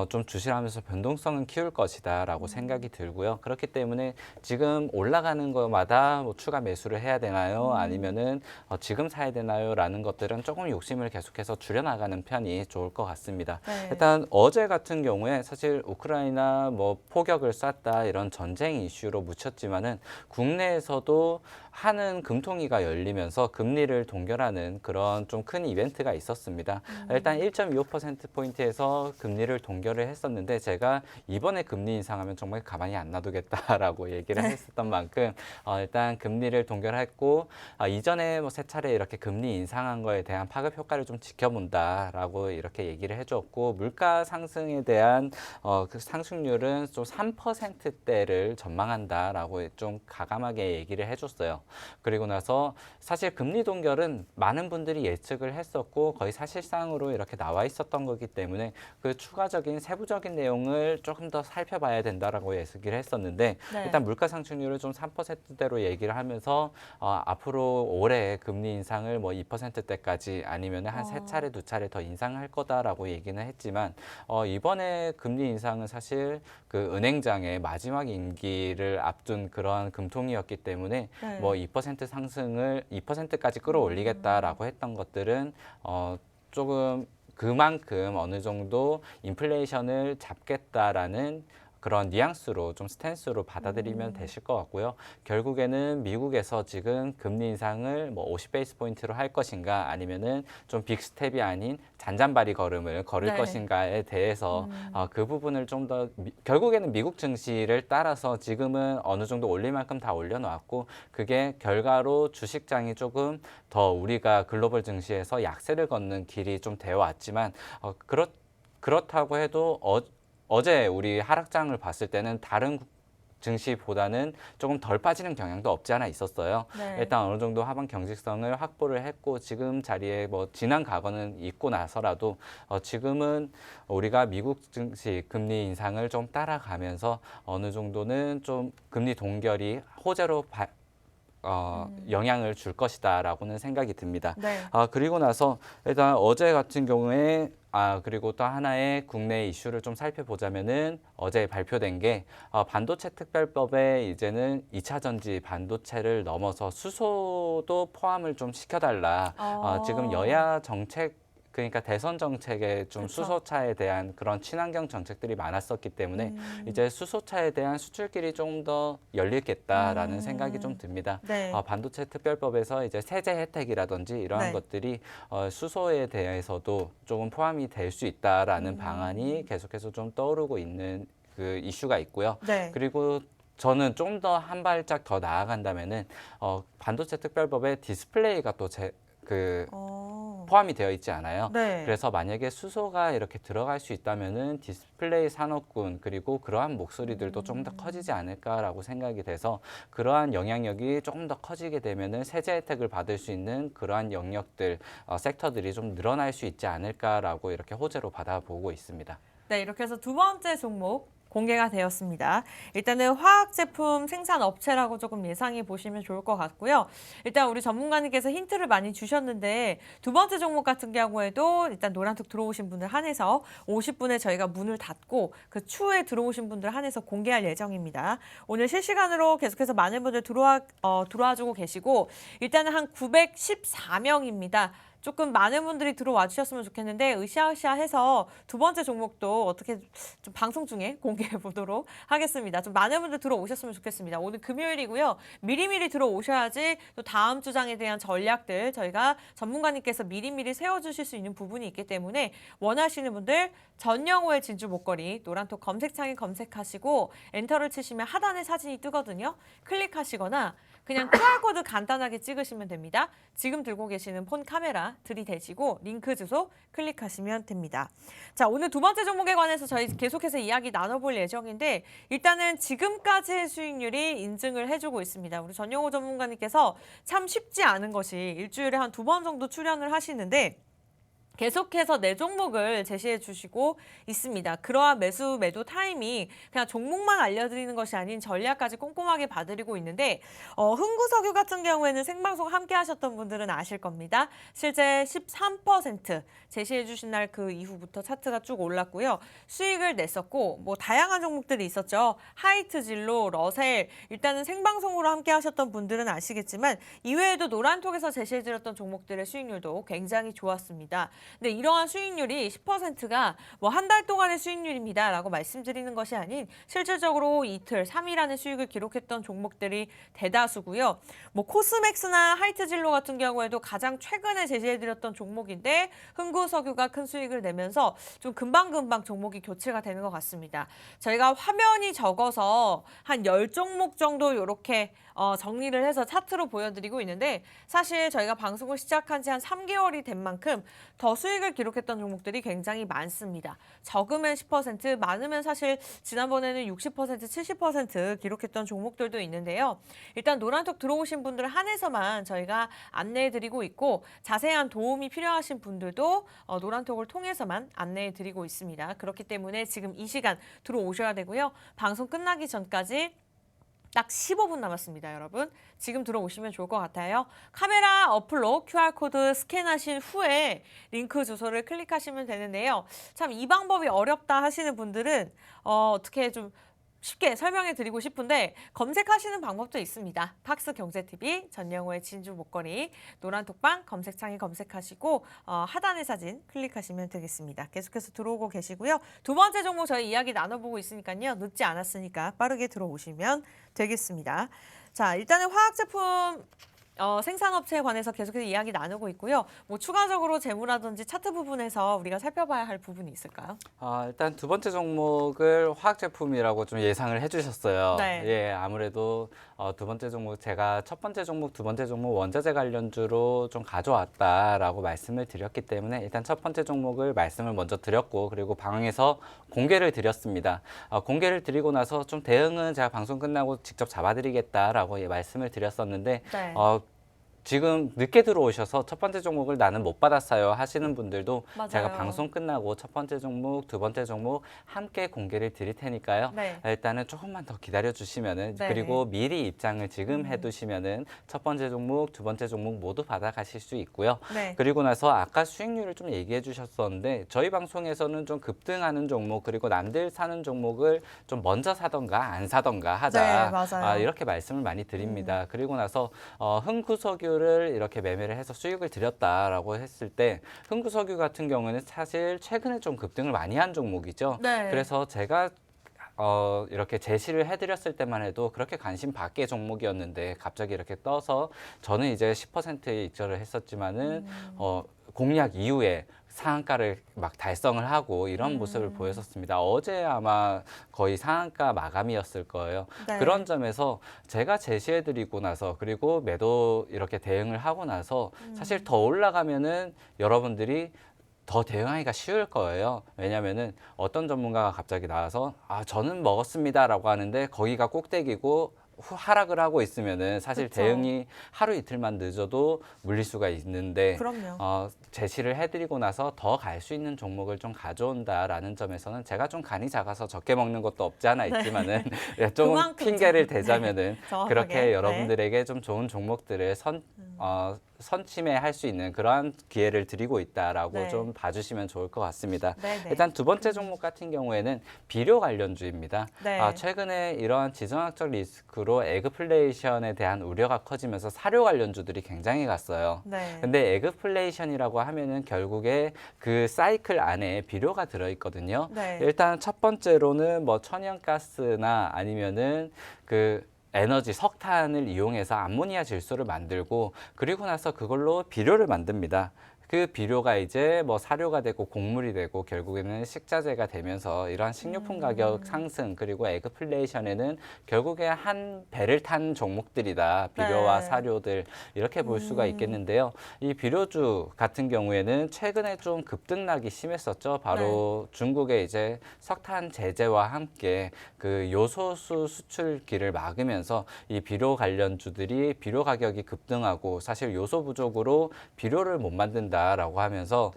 좀 주시하면서 변동성은 키울 것이다라고 생각이 들고요. 그렇기 때문에 지금 올라가는 것마다 뭐 추가 매수를 해야 되나요? 아니면은 지금 사야 되나요?라는 것들은 조금 욕심을 계속해서 줄여나가는 편이 좋을 것 같습니다. 네. 일단 어제 같은 경우에 사실 우크라이나 뭐 포격을 쐈다 이런 전쟁 이슈로 묻혔지만은 국내에서도 하는 금통위가 열리면서 금리를 동결하는 그런 좀 큰 이벤트가 있었습니다. 일단 1.25%포인트에서 금리를 동결을 했었는데 제가 이번에 금리 인상하면 정말 가만히 안 놔두겠다라고 얘기를 했었던 만큼 일단 금리를 동결했고 이전에 뭐 세 차례 이렇게 금리 인상한 거에 대한 파급 효과를 좀 지켜본다라고 이렇게 얘기를 해줬고 물가 상승에 대한 그 상승률은 좀 3%대를 전망한다라고 좀 가감하게 얘기를 해줬어요. 그리고 나서 사실 금리 동결은 많은 분들이 예측을 했었고 거의 사실상으로 이렇게 나와 있었던 거기 때문에 그 추가적인 세부적인 내용을 조금 더 살펴봐야 된다라고 예측을 했었는데 네. 일단 물가 상승률을 좀 3%대로 얘기를 하면서 앞으로 올해 금리 인상을 뭐 2%대까지 아니면 한 세 차례 두 차례 더 인상할 거다라고 얘기는 했지만 이번에 금리 인상은 사실 그 은행장의 마지막 임기를 앞둔 그런 금통이었기 때문에 네. 뭐 2% 상승을 2%까지 끌어올리겠다라고 했던 것들은 조금 그만큼 어느 정도 인플레이션을 잡겠다라는 그런 뉘앙스로 좀 스탠스로 받아들이면 되실 것 같고요. 결국에는 미국에서 지금 금리 인상을 뭐 50베이스 포인트로 할 것인가 아니면은 좀 빅스텝이 아닌 잔잔바리 걸음을 걸을 네. 것인가에 대해서 그 부분을 좀 더 결국에는 미국 증시를 따라서 지금은 어느 정도 올릴 만큼 다 올려놓았고 그게 결과로 주식장이 조금 더 우리가 글로벌 증시에서 약세를 걷는 길이 좀 되어 왔지만 그렇다고 해도 어제 우리 하락장을 봤을 때는 다른 증시보다는 조금 덜 빠지는 경향도 없지 않아 있었어요. 네. 일단 어느 정도 하방 경직성을 확보를 했고 지금 자리에 뭐 지난 과거는 있고 나서라도 지금은 우리가 미국 증시 금리 인상을 좀 따라가면서 어느 정도는 좀 금리 동결이 호재로 영향을 줄 것이다라고는 생각이 듭니다. 네. 그리고 나서 일단 어제 같은 경우에 그리고 또 하나의 국내 이슈를 좀 살펴보자면은 어제 발표된 게 반도체 특별법에 이제는 2차 전지 반도체를 넘어서 수소도 포함을 좀 시켜달라. 지금 여야 정책 그러니까 대선 정책에 좀 그쵸. 수소차에 대한 그런 친환경 정책들이 많았었기 때문에 이제 수소차에 대한 수출길이 조금 더 열리겠다라는 생각이 좀 듭니다. 네. 반도체 특별법에서 이제 세제 혜택이라든지 이러한 네. 것들이 수소에 대해서도 조금 포함이 될 수 있다라는 방안이 계속해서 좀 떠오르고 있는 그 이슈가 있고요. 네. 그리고 저는 좀 더 한 발짝 더 나아간다면은 반도체 특별법에 디스플레이가 또 포함이 되어 있지 않아요. 네. 그래서 만약에 수소가 이렇게 들어갈 수 있다면은 디스플레이 산업군 그리고 그러한 목소리들도 좀 더 커지지 않을까라고 생각이 돼서 그러한 영향력이 조금 더 커지게 되면은 세제 혜택을 받을 수 있는 그러한 영역들 섹터들이 좀 늘어날 수 있지 않을까라고 이렇게 호재로 받아보고 있습니다. 네, 이렇게 해서 두 번째 종목 공개가 되었습니다. 일단은 화학 제품 생산 업체라고 조금 예상해 보시면 좋을 것 같고요. 일단 우리 전문가님께서 힌트를 많이 주셨는데 두 번째 종목 같은 경우에도 일단 노란톡 들어오신 분들 한해서 50분에 저희가 문을 닫고 그 추후에 들어오신 분들 한해서 공개할 예정입니다. 오늘 실시간으로 계속해서 많은 분들 들어와 주고 계시고 일단은 한 914명입니다. 조금 많은 분들이 들어와 주셨으면 좋겠는데 으쌰으쌰해서 두 번째 종목도 어떻게 좀 방송 중에 공개해 보도록 하겠습니다. 좀 많은 분들 들어오셨으면 좋겠습니다. 오늘 금요일이고요. 미리미리 들어오셔야지 또 다음 주장에 대한 전략들 저희가 전문가님께서 미리미리 세워주실 수 있는 부분이 있기 때문에 원하시는 분들 전영호의 진주 목걸이 노란톡 검색창에 검색하시고 엔터를 치시면 하단에 사진이 뜨거든요. 클릭하시거나 그냥 QR코드 간단하게 찍으시면 됩니다. 지금 들고 계시는 폰 카메라 들이대시고 링크 주소 클릭하시면 됩니다. 자, 오늘 두 번째 종목에 관해서 저희 계속해서 이야기 나눠볼 예정인데 일단은 지금까지의 수익률이 인증을 해주고 있습니다. 우리 전영호 전문가님께서 참 쉽지 않은 것이 일주일에 한 2번 정도 출연을 하시는데 계속해서 네 종목을 제시해 주시고 있습니다. 그러한 매도 타이밍 그냥 종목만 알려드리는 것이 아닌 전략까지 꼼꼼하게 봐드리고 있는데 흥구석유 같은 경우에는 생방송 함께 하셨던 분들은 아실 겁니다. 실제 13% 제시해 주신 날 그 이후부터 차트가 쭉 올랐고요. 수익을 냈었고 뭐 다양한 종목들이 있었죠. 하이트 진로, 러셀 일단은 생방송으로 함께 하셨던 분들은 아시겠지만 이외에도 노란톡에서 제시해 드렸던 종목들의 수익률도 굉장히 좋았습니다. 근데 이러한 수익률이 10%가 뭐 한 달 동안의 수익률입니다라고 말씀드리는 것이 아닌 실질적으로 이틀, 3일 안에 수익을 기록했던 종목들이 대다수고요. 뭐 코스맥스나 하이트진로 같은 경우에도 가장 최근에 제시해드렸던 종목인데 흥구석유가 큰 수익을 내면서 좀 금방금방 종목이 교체가 되는 것 같습니다. 저희가 화면이 적어서 한 10종목 정도 이렇게 정리를 해서 차트로 보여드리고 있는데 사실 저희가 방송을 시작한 지 한 3개월이 된 만큼 더 수익을 기록했던 종목들이 굉장히 많습니다. 적으면 10%, 많으면 사실 지난번에는 60%, 70% 기록했던 종목들도 있는데요. 일단 노란톡 들어오신 분들 한해서만 저희가 안내해드리고 있고 자세한 도움이 필요하신 분들도 노란톡을 통해서만 안내해드리고 있습니다. 그렇기 때문에 지금 이 시간 들어오셔야 되고요. 방송 끝나기 전까지 딱 15분 남았습니다, 여러분. 지금 들어오시면 좋을 것 같아요. 카메라 어플로 QR코드 스캔하신 후에 링크 주소를 클릭하시면 되는데요. 참 이 방법이 어렵다 하시는 분들은 어떻게 좀 쉽게 설명해 드리고 싶은데 검색하시는 방법도 있습니다. 팍스 경제TV 전영호의 진주 목걸이 노란톡방 검색창에 검색하시고 하단의 사진 클릭하시면 되겠습니다. 계속해서 들어오고 계시고요. 두 번째 종목 저희 이야기 나눠보고 있으니까요. 늦지 않았으니까 빠르게 들어오시면 되겠습니다. 자, 일단은 화학 제품 생산업체에 관해서 계속해서 이야기 나누고 있고요. 뭐 추가적으로 재무라든지 차트 부분에서 우리가 살펴봐야 할 부분이 있을까요? 일단 두 번째 종목을 화학 제품이라고 좀 예상을 해주셨어요. 네. 예, 아무래도 두 번째 종목 제가 첫 번째 종목, 두 번째 종목 원자재 관련주로 좀 가져왔다라고 말씀을 드렸기 때문에 일단 첫 번째 종목을 말씀을 먼저 드렸고 그리고 방송에서 공개를 드렸습니다. 공개를 드리고 나서 좀 대응은 제가 방송 끝나고 직접 잡아드리겠다라고 말씀을 드렸었는데 네. 지금 늦게 들어오셔서 첫 번째 종목을 나는 못 받았어요 하시는 분들도 맞아요. 제가 방송 끝나고 첫 번째 종목, 두 번째 종목 함께 공개를 드릴 테니까요. 네. 일단은 조금만 더 기다려 주시면은 네. 그리고 미리 입장을 지금 해두시면은 첫 번째 종목, 두 번째 종목 모두 받아가실 수 있고요. 네. 그리고 나서 아까 수익률을 좀 얘기해 주셨었는데 저희 방송에서는 좀 급등하는 종목 그리고 남들 사는 종목을 좀 먼저 사던가 안 사던가 하자. 네, 맞아요. 이렇게 말씀을 많이 드립니다. 그리고 나서 흥구석유를 이렇게 매매를 해서 수익을 드렸다라고 했을 때 흥구석유 같은 경우는 사실 최근에 좀 급등을 많이 한 종목이죠. 네. 그래서 제가 이렇게 제시를 해드렸을 때만 해도 그렇게 관심 밖의 종목이었는데 갑자기 이렇게 떠서 저는 이제 10%의 익절을 했었지만은 공략 이후에 상한가를 막 달성을 하고 이런 모습을 보였었습니다. 어제 아마 거의 상한가 마감이었을 거예요. 네. 그런 점에서 제가 제시해드리고 나서 그리고 매도 이렇게 대응을 하고 나서 사실 더 올라가면은 여러분들이 더 대응하기가 쉬울 거예요. 왜냐면은 어떤 전문가가 갑자기 나와서 저는 먹었습니다라고 하는데 거기가 꼭대기고 하락을 하고 있으면은 사실 그쵸. 대응이 하루 이틀만 늦어도 물릴 수가 있는데 그럼요. 제시를 해드리고 나서 더 갈 수 있는 종목을 좀 가져온다라는 점에서는 제가 좀 간이 작아서 적게 먹는 것도 없지 않아 있지만은 좀 그만큼 핑계를 좀, 대자면은 정확하게. 그렇게 네. 여러분들에게 좀 좋은 종목들을 선침해할 수 있는 그러한 기회를 드리고 있다라고 네. 좀 봐주시면 좋을 것 같습니다. 네네. 일단 두 번째 종목 같은 경우에는 비료 관련주입니다. 네. 최근에 이러한 지정학적 리스크로 에그플레이션에 대한 우려가 커지면서 사료 관련주들이 굉장히 갔어요. 네. 근데 에그플레이션이라고 하면은 결국에 그 사이클 안에 비료가 들어있거든요. 네. 일단 첫 번째로는 뭐 천연가스나 아니면은 그 에너지 석탄을 이용해서 암모니아 질소를 만들고 그리고 나서 그걸로 비료를 만듭니다. 그 비료가 이제 뭐 사료가 되고 곡물이 되고 결국에는 식자재가 되면서 이러한 식료품 가격 상승 그리고 에그플레이션에는 결국에 한 배를 탄 종목들이다. 비료와 네. 사료들 이렇게 볼 수가 있겠는데요. 이 비료주 같은 경우에는 최근에 좀 급등락이 심했었죠. 바로 중국의 이제 석탄 제재와 함께 그 요소수 수출기를 막으면서 이 비료 관련주들이 비료 가격이 급등하고 사실 요소 부족으로 비료를 못 만든다라고 하면서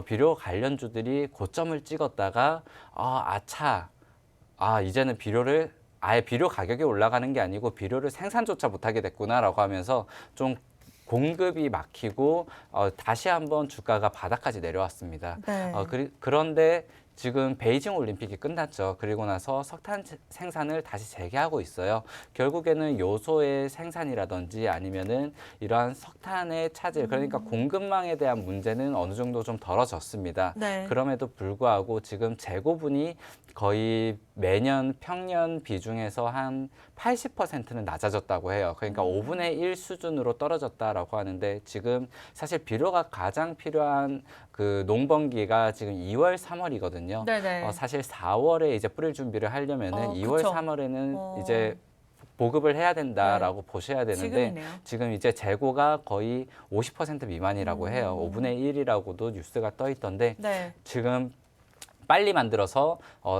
비료 관련주들이 고점을 찍었다가 이제는 비료를 아예 비료 가격이 올라가는 게 아니고 비료를 생산조차 못하게 됐구나라고 하면서 좀 공급이 막히고 다시 한번 주가가 바닥까지 내려왔습니다. 네. 그런데 지금 베이징 올림픽이 끝났죠. 그리고 나서 석탄 생산을 다시 재개하고 있어요. 결국에는 요소의 생산이라든지 아니면은 이러한 석탄의 차질, 그러니까 공급망에 대한 문제는 어느 정도 좀 덜어졌습니다. 네. 그럼에도 불구하고 지금 재고분이 거의 매년 평년 비중에서 한 80%는 낮아졌다고 해요. 그러니까 5분의 1 수준으로 떨어졌다라고 하는데 지금 사실 비료가 가장 필요한 그 농번기가 지금 2월, 3월이거든요. 네네. 사실 4월에 이제 뿌릴 준비를 하려면은 2월, 그쵸. 3월에는 이제 보급을 해야 된다라고 보셔야 되는데 지금이네요. 지금 이제 재고가 거의 50% 미만이라고 해요. 5분의 1이라고도 뉴스가 떠 있던데 네. 지금 빨리 만들어서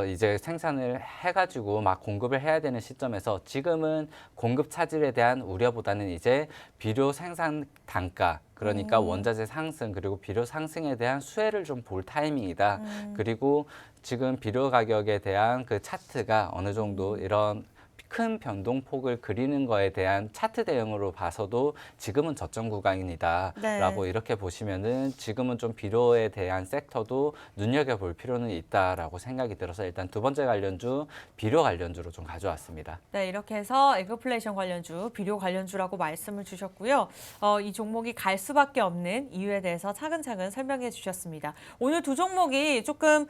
이제 생산을 해가지고 막 공급을 해야 되는 시점에서 지금은 공급 차질에 대한 우려보다는 이제 비료 생산 단가 그러니까 원자재 상승 그리고 비료 상승에 대한 수혜를 좀 볼 타이밍이다. 그리고 지금 비료 가격에 대한 그 차트가 어느 정도 이런 큰 변동폭을 그리는 거에 대한 차트 대응으로 봐서도 지금은 저점 구간이다라고 네. 이렇게 보시면은 지금은 좀 비료에 대한 섹터도 눈여겨볼 필요는 있다라고 생각이 들어서 일단 두 번째 관련주 비료 관련주로 좀 가져왔습니다. 네, 이렇게 해서 에그플레이션 관련주, 비료 관련주라고 말씀을 주셨고요. 이 종목이 갈 수밖에 없는 이유에 대해서 차근차근 설명해 주셨습니다. 오늘 두 종목이 조금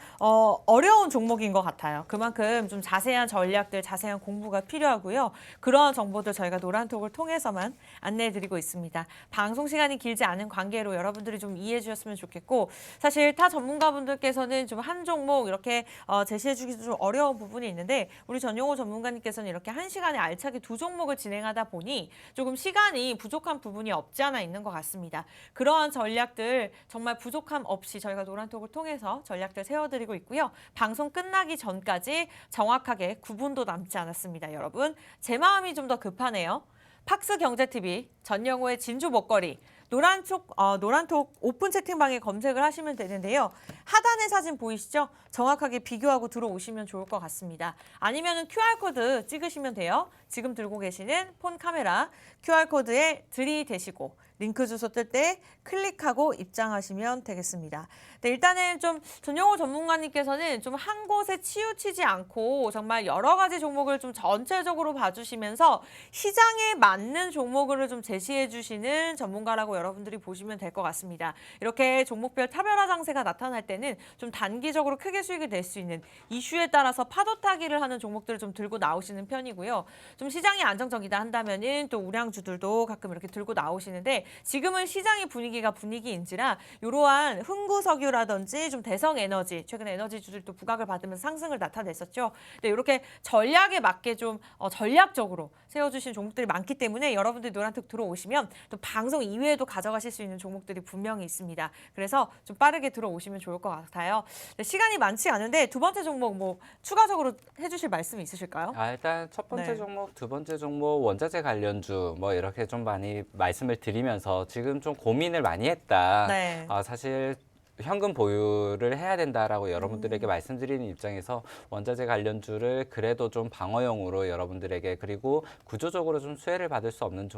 어려운 종목인 것 같아요. 그만큼 좀 자세한 전략들, 자세한 공부가 필요하고요. 그런 정보들 저희가 노란톡을 통해서만 안내해드리고 있습니다. 방송 시간이 길지 않은 관계로 여러분들이 좀 이해해 주셨으면 좋겠고 사실 타 전문가분들께서는 좀 한 종목 이렇게 제시해 주기도 좀 어려운 부분이 있는데 우리 전용호 전문가님께서는 이렇게 한 시간에 알차게 두 종목을 진행하다 보니 조금 시간이 부족한 부분이 없지 않아 있는 것 같습니다. 그러한 전략들 정말 부족함 없이 저희가 노란톡을 통해서 전략들 세워드리고 있고요. 방송 끝나기 전까지 정확하게 9분도 남지 않았습니다. 여러분, 제 마음이 좀 더 급하네요. 팍스경제TV 전영호의 진주 먹거리 노란톡 오픈 채팅방에 검색을 하시면 되는데요. 하단의 사진 보이시죠? 정확하게 비교하고 들어오시면 좋을 것 같습니다. 아니면 QR코드 찍으시면 돼요. 지금 들고 계시는 폰 카메라 QR코드에 들이대시고 링크 주소 뜰 때 클릭하고 입장하시면 되겠습니다. 네, 일단은 좀 전용호 전문가님께서는 좀 한 곳에 치우치지 않고 정말 여러 가지 종목을 좀 전체적으로 봐주시면서 시장에 맞는 종목을 좀 제시해 주시는 전문가라고 여러분들이 보시면 될 것 같습니다. 이렇게 종목별 차별화 장세가 나타날 때는 좀 단기적으로 크게 수익이 낼 수 있는 이슈에 따라서 파도 타기를 하는 종목들을 좀 들고 나오시는 편이고요. 좀 시장이 안정적이다 한다면은 또 우량주들도 가끔 이렇게 들고 나오시는데 지금은 시장의 분위기가 분위기인지라 이러한 흥구석유라든지 좀 대성에너지 최근에 에너지주들도 부각을 받으면서 상승을 나타냈었죠. 네, 이렇게 전략에 맞게 좀 전략적으로 세워주신 종목들이 많기 때문에 여러분들이 노란톡 들어오시면 또 방송 이외에도 가져가실 수 있는 종목들이 분명히 있습니다. 그래서 좀 빠르게 들어오시면 좋을 것 같아요. 네, 시간이 많지 않은데 두 번째 종목 뭐 추가적으로 해주실 말씀이 있으실까요? 일단 첫 번째 네. 종목, 두 번째 종목 원자재 관련주 뭐 이렇게 좀 많이 말씀을 드리면서 지금 좀 고민을 많이 했다. 네. 사실 현금 보유를 해야 된다라고 여러분들에게 말씀드리는 입장에서 원자재 관련주를 그래도 좀 방어용으로 여러분들에게 그리고 구조적으로 좀 수혜를 받을 수 없는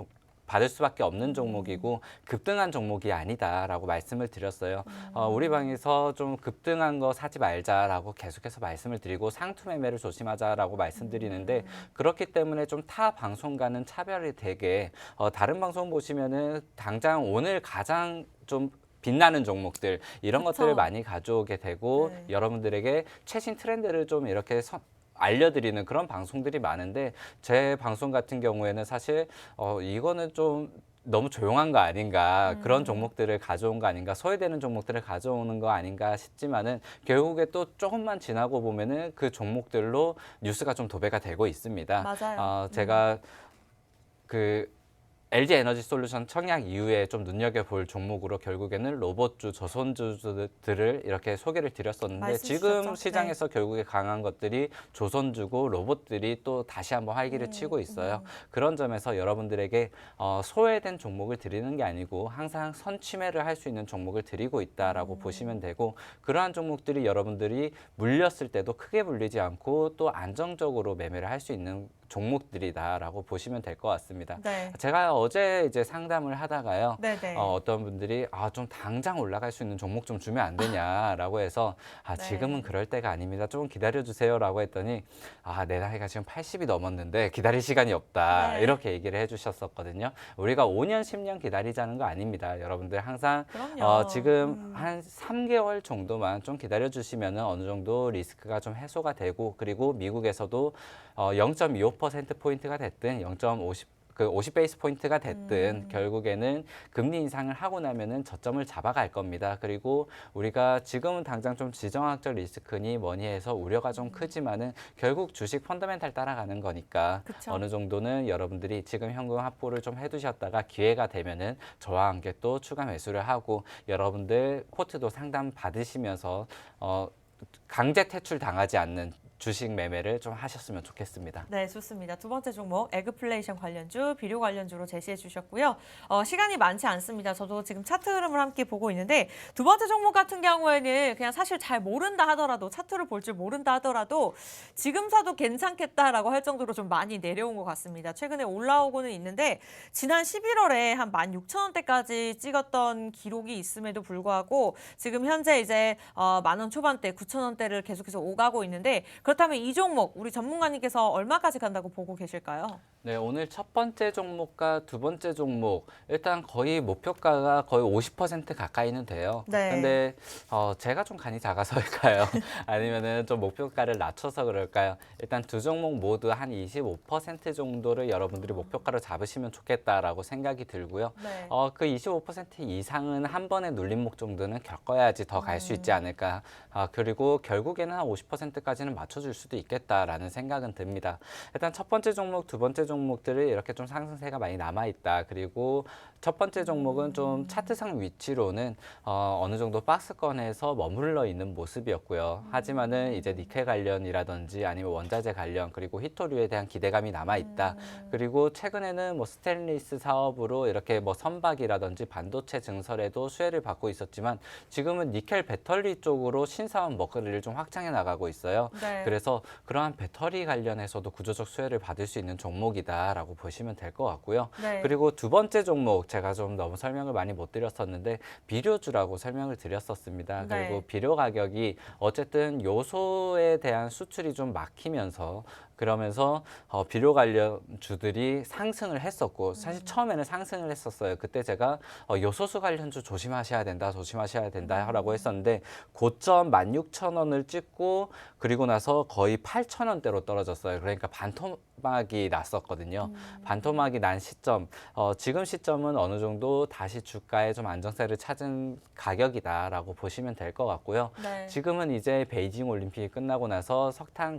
받을 수밖에 없는 종목이고 급등한 종목이 아니다라고 말씀을 드렸어요. 우리 방에서 좀 급등한 거 사지 말자라고 계속해서 말씀을 드리고 상투 매매를 조심하자라고 말씀드리는데 그렇기 때문에 좀 타 방송과는 차별이 되게 다른 방송 보시면은 당장 오늘 가장 좀 빛나는 종목들 이런 그쵸. 것들을 많이 가져오게 되고 네. 여러분들에게 최신 트렌드를 좀 이렇게 알려드리는 그런 방송들이 많은데 제 방송 같은 경우에는 사실 이거는 좀 너무 조용한 거 아닌가 그런 종목들을 가져온 거 아닌가 소외되는 종목들을 가져오는 거 아닌가 싶지만은 결국에 또 조금만 지나고 보면은 그 종목들로 뉴스가 좀 도배가 되고 있습니다. 맞아요. 제가 그 LG 에너지 솔루션 청약 이후에 좀 눈여겨볼 종목으로 결국에는 로봇주, 조선주들을 이렇게 소개를 드렸었는데 말씀 지금 주셨죠? 시장에서 결국에 강한 것들이 조선주고 로봇들이 또 다시 한번 활기를 치고 있어요. 그런 점에서 여러분들에게 소외된 종목을 드리는 게 아니고 항상 선취매를 할 수 있는 종목을 드리고 있다라고 보시면 되고 그러한 종목들이 여러분들이 물렸을 때도 크게 물리지 않고 또 안정적으로 매매를 할 수 있는 종목들이다라고 보시면 될 것 같습니다. 네. 제가 어제 이제 상담을 하다가요. 네네. 어떤 분들이 좀 당장 올라갈 수 있는 종목 좀 주면 안 되냐라고 해서 네. 지금은 그럴 때가 아닙니다. 좀 기다려 주세요라고 했더니 내 나이가 지금 80이 넘었는데 기다릴 시간이 없다. 네. 이렇게 얘기를 해주셨었거든요. 우리가 5년, 10년 기다리자는 거 아닙니다. 여러분들 항상 그럼요. 지금 한 3개월 정도만 좀 기다려 주시면 어느 정도 리스크가 좀 해소가 되고 그리고 미국에서도 0.25%포인트가 됐든 50 베이스 포인트가 됐든 결국에는 금리 인상을 하고 나면은 저점을 잡아갈 겁니다. 그리고 우리가 지금은 당장 좀 지정학적 리스크니 뭐니 해서 우려가 좀 크지만은 결국 주식 펀더멘탈 따라가는 거니까 그쵸. 어느 정도는 여러분들이 지금 현금 확보를 좀 해두셨다가 기회가 되면은 저와 함께 또 추가 매수를 하고 여러분들 코트도 상담 받으시면서 강제 퇴출 당하지 않는 주식 매매를 좀 하셨으면 좋겠습니다. 네, 좋습니다. 두 번째 종목 에그플레이션 관련주, 비료 관련주로 제시해 주셨고요. 시간이 많지 않습니다. 저도 지금 차트 흐름을 함께 보고 있는데 두 번째 종목 같은 경우에는 그냥 사실 잘 모른다 하더라도 차트를 볼 줄 모른다 하더라도 지금 사도 괜찮겠다라고 할 정도로 좀 많이 내려온 것 같습니다. 최근에 올라오고는 있는데 지난 11월에 한 16,000원대까지 찍었던 기록이 있음에도 불구하고 지금 현재 이제 10,000원 초반대, 9,000원대를 계속해서 오가고 있는데 그렇다면 이 종목 우리 전문가님께서 얼마까지 간다고 보고 계실까요? 네, 오늘 첫 번째 종목과 두 번째 종목 일단 거의 목표가가 거의 50% 가까이는 돼요. 네. 근데 제가 좀 간이 작아서일까요? 아니면은 좀 목표가를 낮춰서 그럴까요? 일단 두 종목 모두 한 25% 정도를 여러분들이 목표가로 잡으시면 좋겠다라고 생각이 들고요. 네. 그 25% 이상은 한 번에 눌림목 정도는 겪어야지 더 갈 수 있지 않을까. 그리고 결국에는 한 50%까지는 맞춰줄 수도 있겠다라는 생각은 듭니다. 일단 첫 번째 종목, 두 번째 종목들을 이렇게 좀 상승세가 많이 남아있다. 그리고 첫 번째 종목은 좀 차트상 위치로는 어느 정도 박스권에서 머물러 있는 모습이었고요. 하지만은 이제 니켈 관련이라든지 아니면 원자재 관련 그리고 히토류에 대한 기대감이 남아있다. 그리고 최근에는 뭐 스테인리스 사업으로 이렇게 뭐 선박이라든지 반도체 증설에도 수혜를 받고 있었지만 지금은 니켈 배터리 쪽으로 신사업 먹거리를 좀 확장해 나가고 있어요. 네. 그래서 그러한 배터리 관련해서도 구조적 수혜를 받을 수 있는 종목이다라고 보시면 될 것 같고요. 네. 그리고 두 번째 종목 제가 좀 너무 설명을 많이 못 드렸었는데 비료주라고 설명을 드렸었습니다. 네. 그리고 비료 가격이 어쨌든 요소에 대한 수출이 좀 막히면서 그러면서 비료 관련주들이 상승을 했었고 사실 처음에는 상승을 했었어요. 그때 제가 요소수 관련주 조심하셔야 된다라고 했었는데 고점 16,000원을 찍고 그리고 나서 거의 8,000원대로 떨어졌어요. 그러니까 반토막이 났었거든요. 반토막이 난 시점, 지금 시점은 어느 정도 다시 주가에 좀 안정세를 찾은 가격이다라고 보시면 될 것 같고요. 네. 지금은 이제 베이징 올림픽이 끝나고 나서 석탄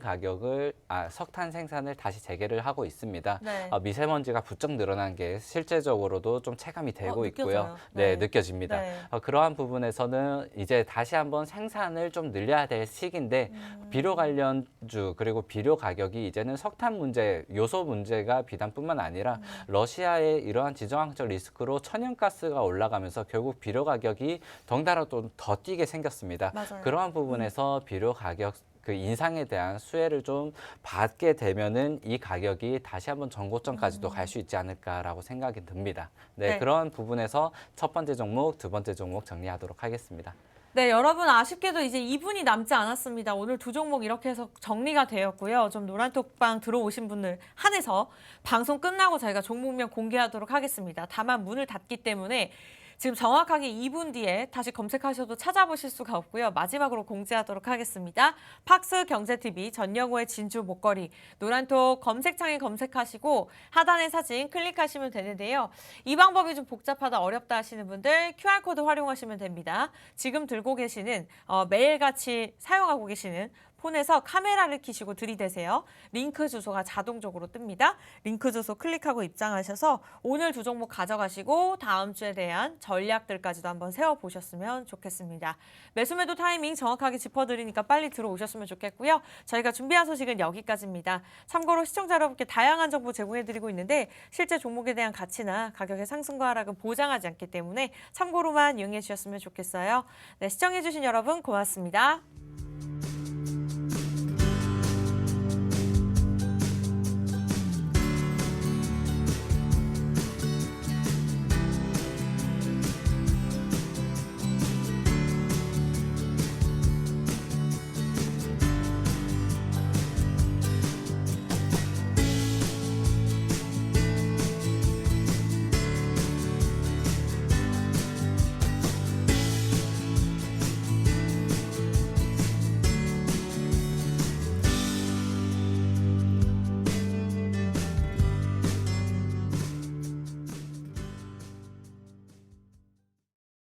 생산을 다시 재개를 하고 있습니다. 네. 미세먼지가 부쩍 늘어난 게 실제적으로도 좀 체감이 되고 있고요. 느껴져요. 네, 네. 느껴집니다. 네. 그러한 부분에서는 이제 다시 한번 생산을 좀 늘려야 될 시기인데 비료 관련주 그리고 비료 가격이 이제는 석탄 문제, 요소 문제가 비단뿐만 아니라 러시아의 이러한 지정학적 리스크로 천연가스가 올라가면서 결국 비료 가격이 덩달아 또 더 뛰게 생겼습니다. 맞아요. 그러한 부분에서 비료 가격 그 인상에 대한 수혜를 좀 받게 되면은 이 가격이 다시 한번 전고점까지도 갈 수 있지 않을까라고 생각이 듭니다. 네, 네. 그런 부분에서 첫 번째 종목, 두 번째 종목 정리하도록 하겠습니다. 네, 여러분 아쉽게도 이제 2분이 남지 않았습니다. 오늘 두 종목 이렇게 해서 정리가 되었고요. 좀 노란톡방 들어오신 분들 한해서 방송 끝나고 저희가 종목명 공개하도록 하겠습니다. 다만 문을 닫기 때문에 지금 정확하게 2분 뒤에 다시 검색하셔도 찾아보실 수가 없고요. 마지막으로 공지하도록 하겠습니다. 팍스 경제TV 전영호의 진주 목걸이 노란톡 검색창에 검색하시고 하단의 사진 클릭하시면 되는데요. 이 방법이 좀 복잡하다 어렵다 하시는 분들 QR코드 활용하시면 됩니다. 지금 들고 계시는 매일같이 사용하고 계시는 폰에서 카메라를 켜시고 들이대세요. 링크 주소가 자동적으로 뜹니다. 링크 주소 클릭하고 입장하셔서 오늘 두 종목 가져가시고 다음 주에 대한 전략들까지도 한번 세워보셨으면 좋겠습니다. 매수매도 타이밍 정확하게 짚어드리니까 빨리 들어오셨으면 좋겠고요. 저희가 준비한 소식은 여기까지입니다. 참고로 시청자 여러분께 다양한 정보 제공해드리고 있는데 실제 종목에 대한 가치나 가격의 상승과 하락은 보장하지 않기 때문에 참고로만 이용해 주셨으면 좋겠어요. 네, 시청해주신 여러분 고맙습니다.